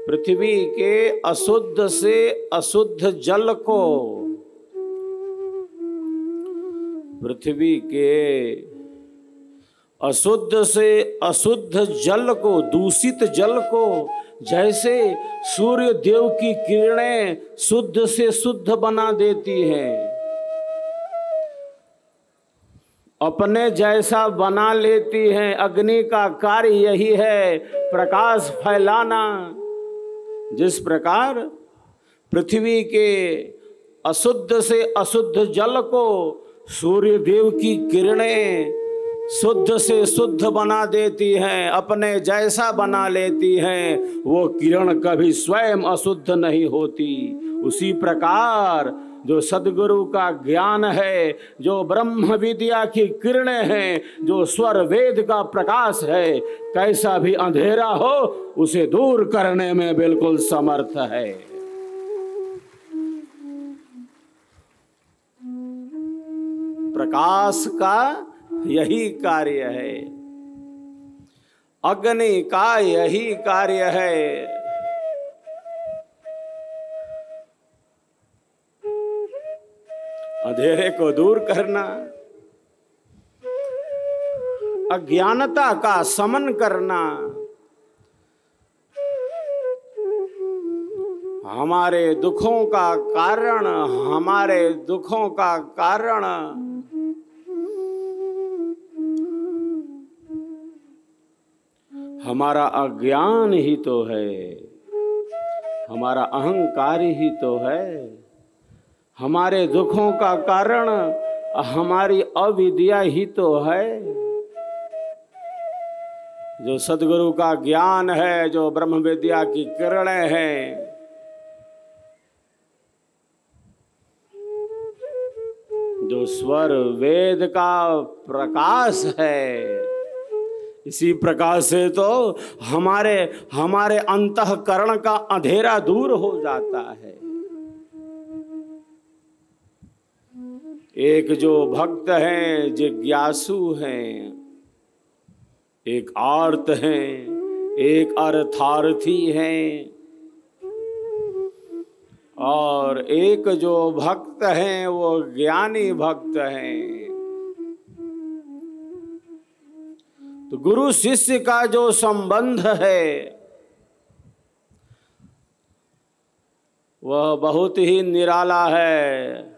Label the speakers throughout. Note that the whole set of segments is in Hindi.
Speaker 1: पृथ्वी के अशुद्ध से अशुद्ध जल को, पृथ्वी के अशुद्ध से अशुद्ध जल को, दूषित जल को, जैसे सूर्य देव की किरणें शुद्ध से शुद्ध बना देती हैं, अपने जैसा बना लेती हैं। अग्नि का कार्य यही है, प्रकाश फैलाना। जिस प्रकार पृथ्वी के अशुद्ध से अशुद्ध जल को सूर्य देव की किरणें शुद्ध से शुद्ध बना देती हैं, अपने जैसा बना लेती हैं, वो किरण कभी स्वयं अशुद्ध नहीं होती। उसी प्रकार जो सद्गुरु का ज्ञान है, जो ब्रह्म विद्या की किरणें हैं, जो स्वर वेद का प्रकाश है, कैसा भी अंधेरा हो उसे दूर करने में बिल्कुल समर्थ है। प्रकाश का यही कार्य है, अग्नि का यही कार्य है। अंधेरे को दूर करना, अज्ञानता का शमन करना, हमारे दुखों का कारण, हमारे दुखों का कारण हमारा अज्ञान ही तो है, हमारा अहंकार ही तो है। हमारे दुखों का कारण हमारी अविद्या ही तो है। जो सद्गुरु का ज्ञान है, जो ब्रह्म विद्या की किरणें हैं, जो स्वर वेद का प्रकाश है, इसी प्रकार से तो हमारे अंतःकरण का अंधेरा दूर हो जाता है। एक जो भक्त हैं, जिज्ञासु हैं, एक आर्त हैं, एक अर्थार्थी हैं, और एक जो भक्त हैं वो ज्ञानी भक्त हैं। तो गुरु शिष्य का जो संबंध है वह बहुत ही निराला है।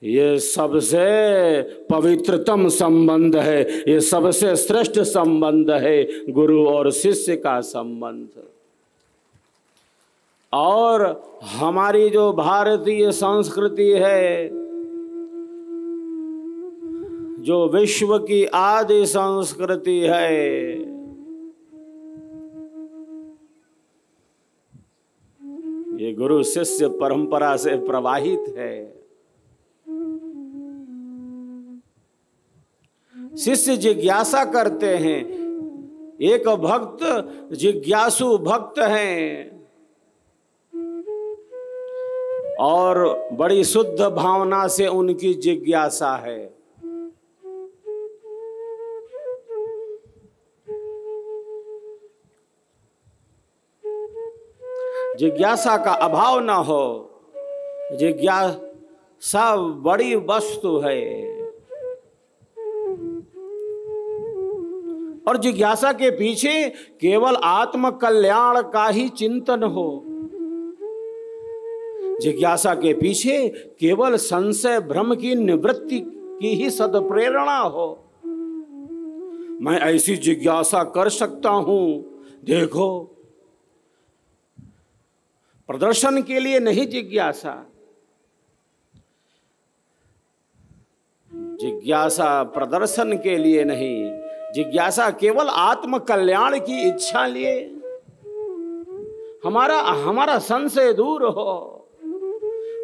Speaker 1: ये सबसे पवित्रतम संबंध है, ये सबसे श्रेष्ठ संबंध है, गुरु और शिष्य का संबंध। और हमारी जो भारतीय संस्कृति है, जो विश्व की आदि संस्कृति है, ये गुरु शिष्य परंपरा से प्रवाहित है। शिष्य जिज्ञासा करते हैं, एक भक्त जिज्ञासु भक्त हैं और बड़ी शुद्ध भावना से उनकी जिज्ञासा है। जिज्ञासा का अभाव न हो, जिज्ञासा बड़ी वस्तु है। और जिज्ञासा के पीछे केवल आत्म कल्याण का ही चिंतन हो, जिज्ञासा के पीछे केवल संशय भ्रम की निवृत्ति की ही सदप्रेरणा हो। मैं ऐसी जिज्ञासा कर सकता हूं, देखो, प्रदर्शन के लिए नहीं जिज्ञासा। जिज्ञासा प्रदर्शन के लिए नहीं, जिज्ञासा केवल आत्म कल्याण की इच्छा लिए, हमारा संशय दूर हो,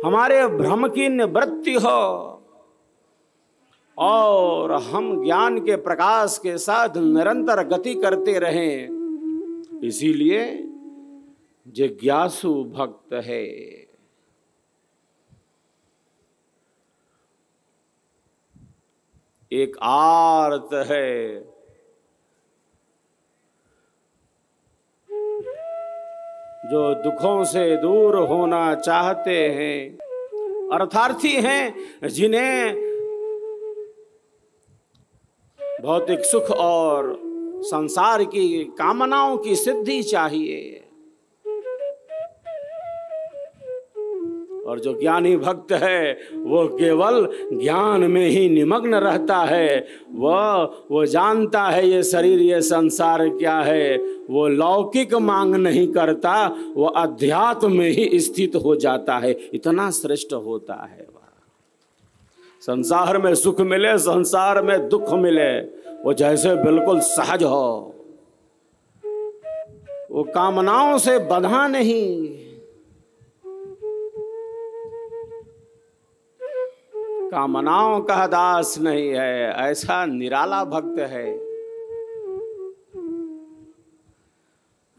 Speaker 1: हमारे भ्रम की निवृत्ति हो और हम ज्ञान के प्रकाश के साथ निरंतर गति करते रहें। इसीलिए जिज्ञासु भक्त है। एक आर्त है, जो दुखों से दूर होना चाहते हैं, अर्थार्थी हैं जिन्हें भौतिक सुख और संसार की कामनाओं की सिद्धि चाहिए। और जो ज्ञानी भक्त है वो केवल ज्ञान में ही निमग्न रहता है। वो जानता है ये शरीर, ये संसार क्या है। वो लौकिक मांग नहीं करता, वो अध्यात्म में ही स्थित हो जाता है। इतना श्रेष्ठ होता है वह। संसार में सुख मिले, संसार में दुख मिले, वो जैसे बिल्कुल सहज हो। वो कामनाओं से बंधा नहीं, कामनाओं का दास नहीं है। ऐसा निराला भक्त है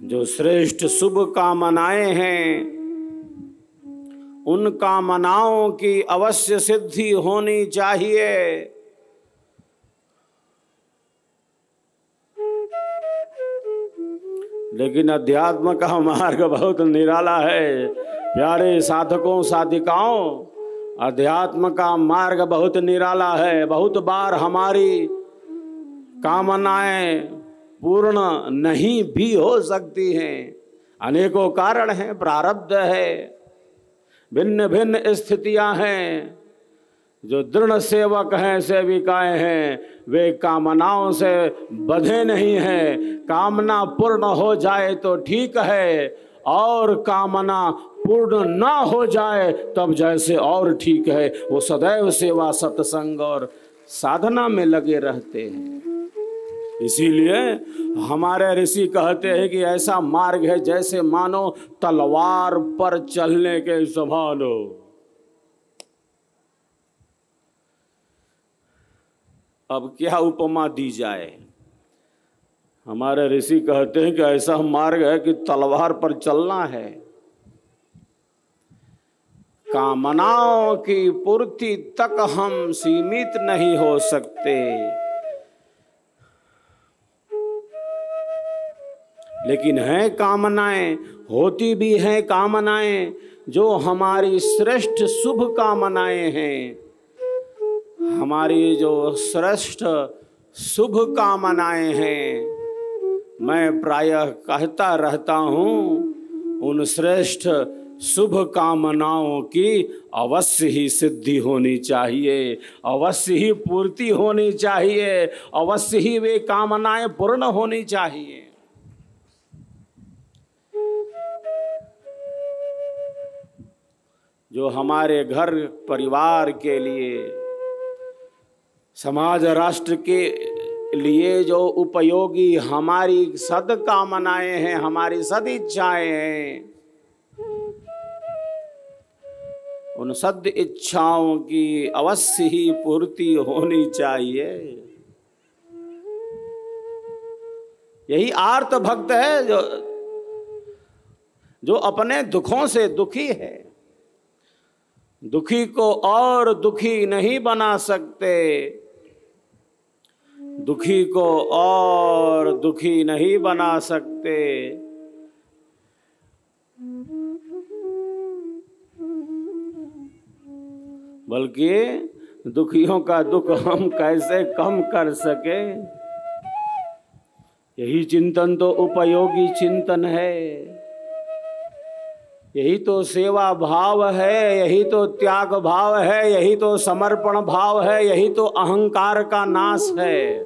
Speaker 1: जो श्रेष्ठ शुभ कामनाएं हैं, उन कामनाओं की अवश्य सिद्धि होनी चाहिए। लेकिन अध्यात्म का मार्ग बहुत निराला है प्यारे साधकों साधिकाओं। अध्यात्म का मार्ग बहुत निराला है। बहुत बार हमारी कामनाएं पूर्ण नहीं भी हो सकती हैं। अनेकों कारण हैं, प्रारब्ध है, भिन्न भिन्न स्थितियां हैं। जो दृढ़ सेवक हैं, सेविकाएं हैं, वे कामनाओं से बंधे नहीं हैं। कामना पूर्ण हो जाए तो ठीक है, और कामना पूर्ण ना हो जाए तब जैसे और ठीक है। वो सदैव सेवा, सत्संग और साधना में लगे रहते हैं। इसीलिए हमारे ऋषि कहते हैं कि ऐसा मार्ग है जैसे मानो तलवार पर चलने के समान हो। अब क्या उपमा दी जाए। हमारे ऋषि कहते हैं कि ऐसा मार्ग है कि तलवार पर चलना है। कामनाओं की पूर्ति तक हम सीमित नहीं हो सकते, लेकिन हैं कामनाएं, होती भी हैं कामनाएं जो हमारी श्रेष्ठ शुभ कामनाएं हैं। हमारी जो श्रेष्ठ शुभ कामनाएं हैं, मैं प्रायः कहता रहता हूँ, उन श्रेष्ठ शुभ कामनाओं की अवश्य ही सिद्धि होनी चाहिए, अवश्य ही पूर्ति होनी चाहिए, अवश्य ही वे कामनाएं पूर्ण होनी चाहिए। जो हमारे घर परिवार के लिए, समाज राष्ट्र के लिए जो उपयोगी हमारी सद्कामनाएं हैं, हमारी सदिच्छाएं हैं, उन सद इच्छाओं की अवश्य ही पूर्ति होनी चाहिए। यही आर्त भक्त है जो अपने दुखों से दुखी है। दुखी को और दुखी नहीं बना सकते, दुखी को और दुखी नहीं बना सकते। बल्कि दुखियों का दुख हम कैसे कम कर सके, यही चिंतन तो उपयोगी चिंतन है। यही तो सेवा भाव है, यही तो त्याग भाव है, यही तो समर्पण भाव है, यही तो अहंकार का नाश है।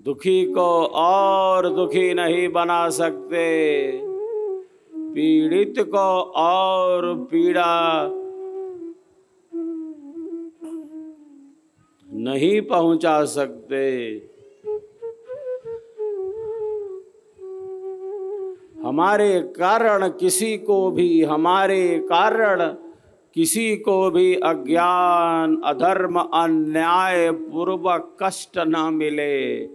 Speaker 1: दुखी को और दुखी नहीं बना सकते, पीड़ित को और पीड़ा नहीं पहुंचा सकते। हमारे कारण किसी को भी अज्ञान, अधर्म, अन्याय पूर्वक कष्ट न मिले।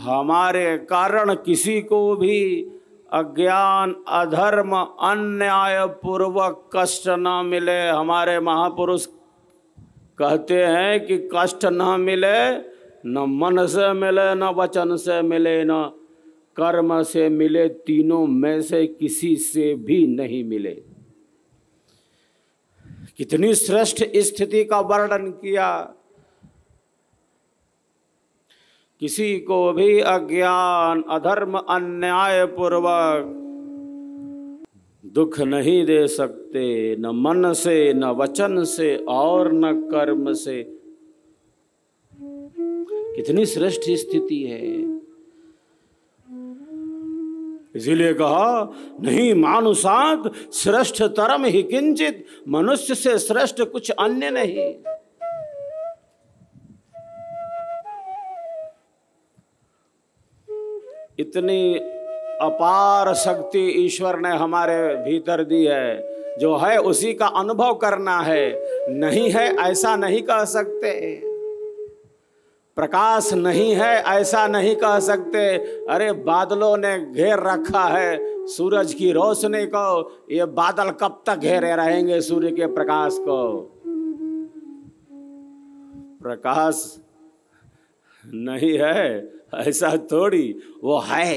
Speaker 1: हमारे कारण किसी को भी अज्ञान, अधर्म, अन्याय पूर्वक कष्ट न मिले। हमारे महापुरुष कहते हैं कि कष्ट न मिले, न मन से मिले, न वचन से मिले, न कर्म से मिले, तीनों में से किसी से भी नहीं मिले। कितनी श्रेष्ठ स्थिति का वर्णन किया। किसी को भी अज्ञान, अधर्म, अन्याय पूर्वक दुख नहीं दे सकते, न मन से, न वचन से और न कर्म से। कितनी श्रेष्ठ स्थिति है। इसीलिए कहा नहीं मानुषात् श्रेष्ठ तरम ही किंचित, मनुष्य से श्रेष्ठ कुछ अन्य नहीं। इतनी अपार शक्ति ईश्वर ने हमारे भीतर दी है। जो है उसी का अनुभव करना है, नहीं है ऐसा नहीं कह सकते। प्रकाश नहीं है ऐसा नहीं कह सकते। अरे बादलों ने घेर रखा है सूरज की रोशनी को, ये बादल कब तक घेरे रहेंगे सूर्य के प्रकाश को? प्रकाश नहीं है ऐसा थोड़ी, वो है।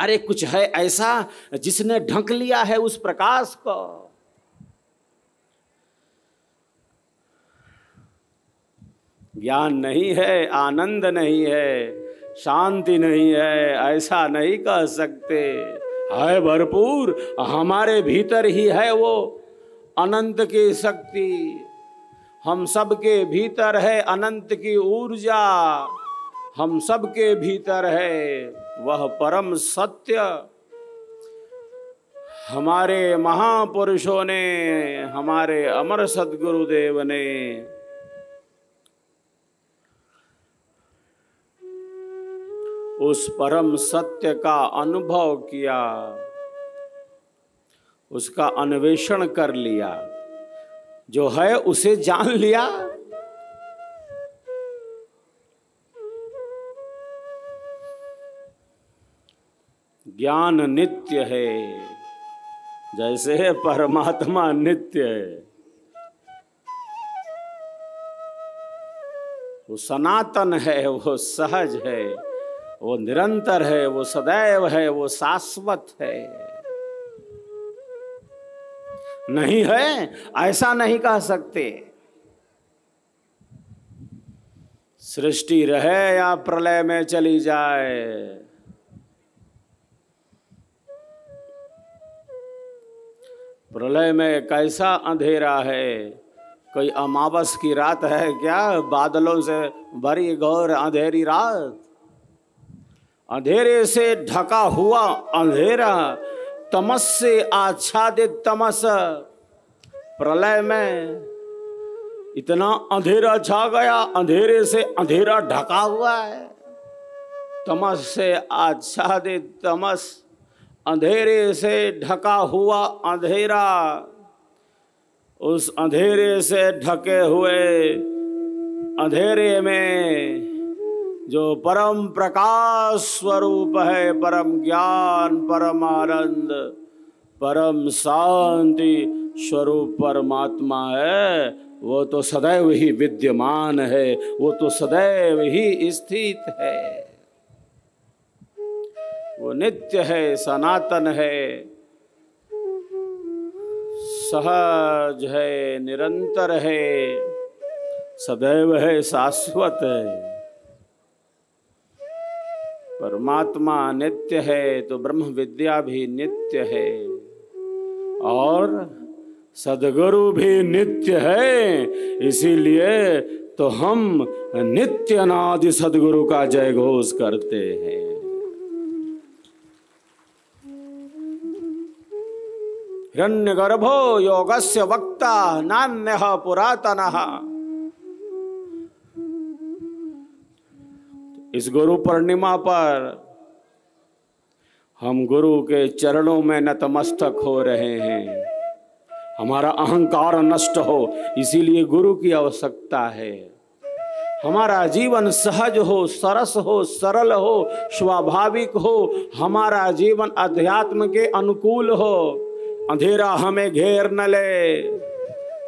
Speaker 1: अरे कुछ है ऐसा जिसने ढक लिया है उस प्रकाश को। ज्ञान नहीं है, आनंद नहीं है, शांति नहीं है, ऐसा नहीं कह सकते। है भरपूर, हमारे भीतर ही है वो अनंत की शक्ति। हम सबके भीतर है अनंत की ऊर्जा, हम सबके भीतर है वह परम सत्य। हमारे महापुरुषों ने, हमारे अमर सद्गुरुदेव ने उस परम सत्य का अनुभव किया, उसका अन्वेषण कर लिया, जो है उसे जान लिया। ज्ञान नित्य है, जैसे परमात्मा नित्य है। वो सनातन है, वो सहज है, वो निरंतर है, वो सदैव है, वो शाश्वत है। नहीं है ऐसा नहीं कह सकते। सृष्टि रहे या प्रलय में चली जाए, प्रलय में कैसा अंधेरा है। कोई अमावस की रात है क्या? बादलों से भरी घोर अंधेरी रात, अंधेरे से ढका हुआ अंधेरा, तमस से आच्छादित तमस। प्रलय में इतना अंधेरा छा गया, अंधेरे से अंधेरा ढका हुआ है। तमस से आच्छादित तमस, अंधेरे से ढका हुआ अंधेरा। उस अंधेरे से ढके हुए अंधेरे में जो परम प्रकाश स्वरूप है, परम ज्ञान, परम आनंद, परम शांति स्वरूप परमात्मा है, वो तो सदैव ही विद्यमान है, वो तो सदैव ही स्थित है। वो नित्य है, सनातन है, सहज है, निरंतर है, सदैव है, शाश्वत है। परमात्मा नित्य है तो ब्रह्म विद्या भी नित्य है और सद्गुरु भी नित्य है। इसीलिए तो हम नित्य अनादि सद्गुरु का जय घोष करते हैं। हिरण्यगर्भो योगस्य वक्ता नान्यः पुरातनः। इस गुरु पूर्णिमा पर हम गुरु के चरणों में नतमस्तक हो रहे हैं। हमारा अहंकार नष्ट हो, इसीलिए गुरु की आवश्यकता है। हमारा जीवन सहज हो, सरस हो, सरल हो, स्वाभाविक हो, हमारा जीवन अध्यात्म के अनुकूल हो। अंधेरा हमें घेर न ले,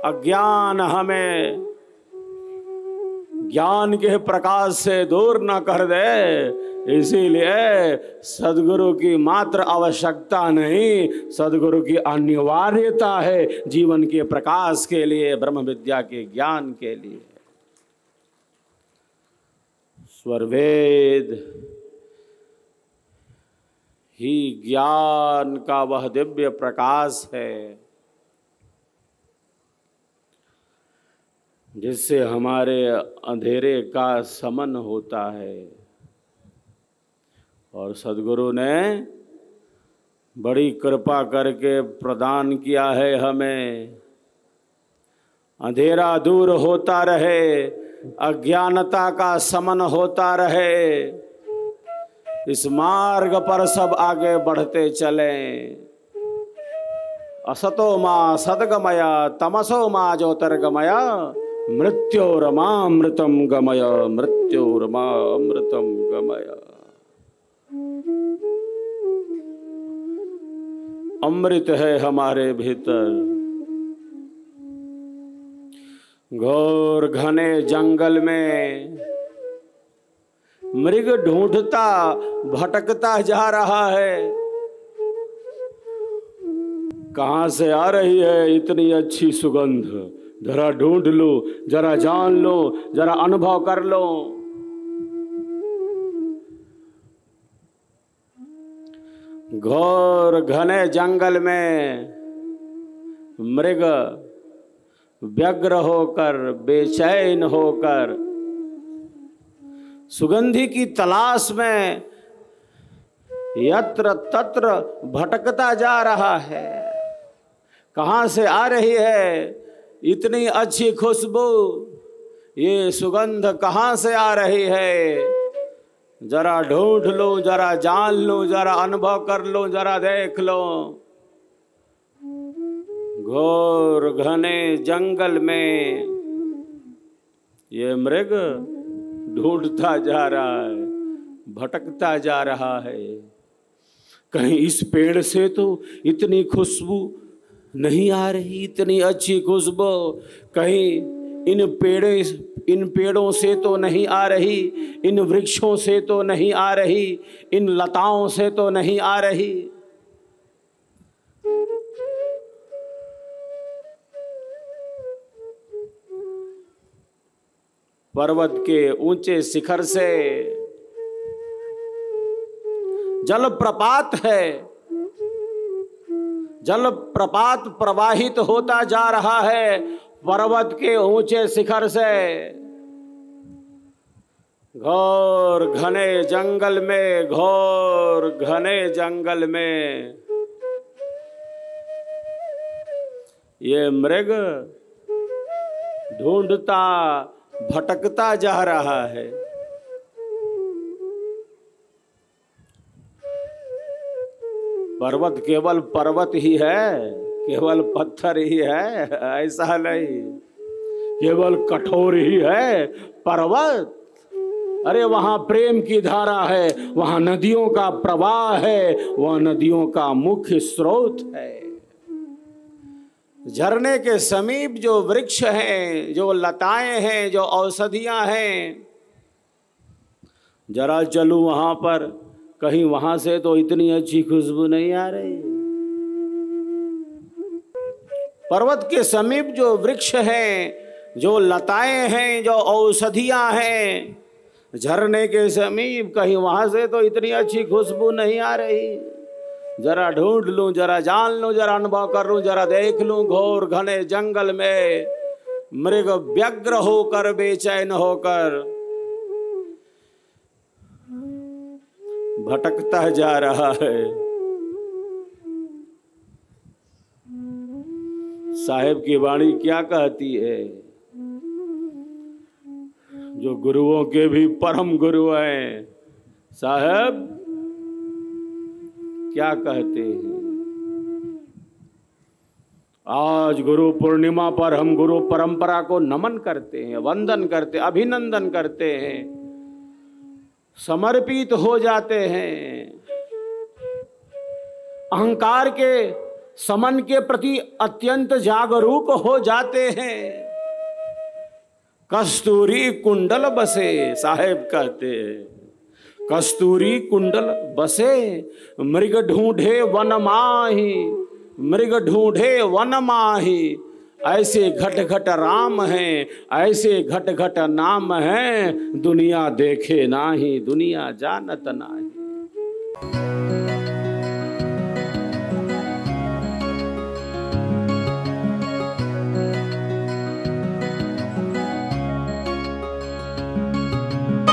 Speaker 1: अज्ञान हमें ज्ञान के प्रकाश से दूर न कर दे। इसीलिए सदगुरु की मात्र आवश्यकता नहीं, सदगुरु की अनिवार्यता है जीवन के प्रकाश के लिए, ब्रह्म विद्या के ज्ञान के लिए। स्वरवेद ही ज्ञान का वह दिव्य प्रकाश है जिससे हमारे अंधेरे का शमन होता है। और सद्गुरु ने बड़ी कृपा करके प्रदान किया है हमें, अंधेरा दूर होता रहे, अज्ञानता का शमन होता रहे, इस मार्ग पर सब आगे बढ़ते चलें। असतो मां सद्गमय तमसो मां ज्योतिर्गमय मृत्योरमामृतम गमय मृत्योरमामृतम गमय। अमृत है हमारे भीतर। घोर घने जंगल में मृग ढूंढता भटकता जा रहा है, कहां से आ रही है इतनी अच्छी सुगंध, जरा ढूंढ लो, जरा जान लो, जरा अनुभव कर लो। घोर घने जंगल में मृग व्यग्र होकर, बेचैन होकर, सुगंधि की तलाश में यत्र तत्र भटकता जा रहा है। कहां से आ रही है इतनी अच्छी खुशबू, ये सुगंध कहां से आ रही है? जरा ढूंढ लो, जरा जान लो, जरा अनुभव कर लो, जरा देख लो। घोर घने जंगल में ये मृग ढूंढता जा रहा है, भटकता जा रहा है। कहीं इस पेड़ से तो इतनी खुशबू नहीं आ रही, इतनी अच्छी खुशबू, कहीं इन पेड़ों से तो नहीं आ रही, इन वृक्षों से तो नहीं आ रही, इन लताओं से तो नहीं आ रही। पर्वत के ऊंचे शिखर से जलप्रपात है, जलप्रपात प्रवाहित होता जा रहा है पर्वत के ऊंचे शिखर से। घोर घने जंगल में, घोर घने जंगल में ये मृग ढूंढता भटकता जा रहा है। पर्वत केवल पर्वत ही है, केवल पत्थर ही है ऐसा नहीं, केवल कठोर ही है पर्वत। अरे वहां प्रेम की धारा है, वहां नदियों का प्रवाह है, वहां नदियों का मुख्य स्रोत है। झरने के समीप जो वृक्ष हैं, जो लताएं हैं, जो औषधियां हैं, जरा चलूं वहां पर, कहीं वहां से तो इतनी अच्छी खुशबू नहीं आ रही। पर्वत के समीप जो वृक्ष हैं, जो लताएं हैं, जो औषधियां हैं, झरने के समीप कहीं वहां से तो इतनी अच्छी खुशबू नहीं आ रही। जरा ढूंढ लूं, जरा जान लूं, जरा अनुभव कर लूं, जरा देख लूं। घोर घने जंगल में मृग व्यग्र होकर, बेचैन होकर भटकता जा रहा है। साहेब की वाणी क्या कहती है, जो गुरुओं के भी परम गुरु हैं, साहब क्या कहते हैं? आज गुरु पूर्णिमा पर हम गुरु परंपरा को नमन करते हैं, वंदन करते, अभिनंदन करते हैं, समर्पित हो जाते हैं। अहंकार के समन के प्रति अत्यंत जागरूक हो जाते हैं। कस्तूरी कुंडल बसे, साहेब कहते हैं, कस्तूरी कुंडल बसे, मृग ढूंढे वन माही, मृग ढूंढे वन माही। ऐसे घट घट राम हैं, ऐसे घट घट नाम हैं, दुनिया देखे नाही, दुनिया जानत नाही।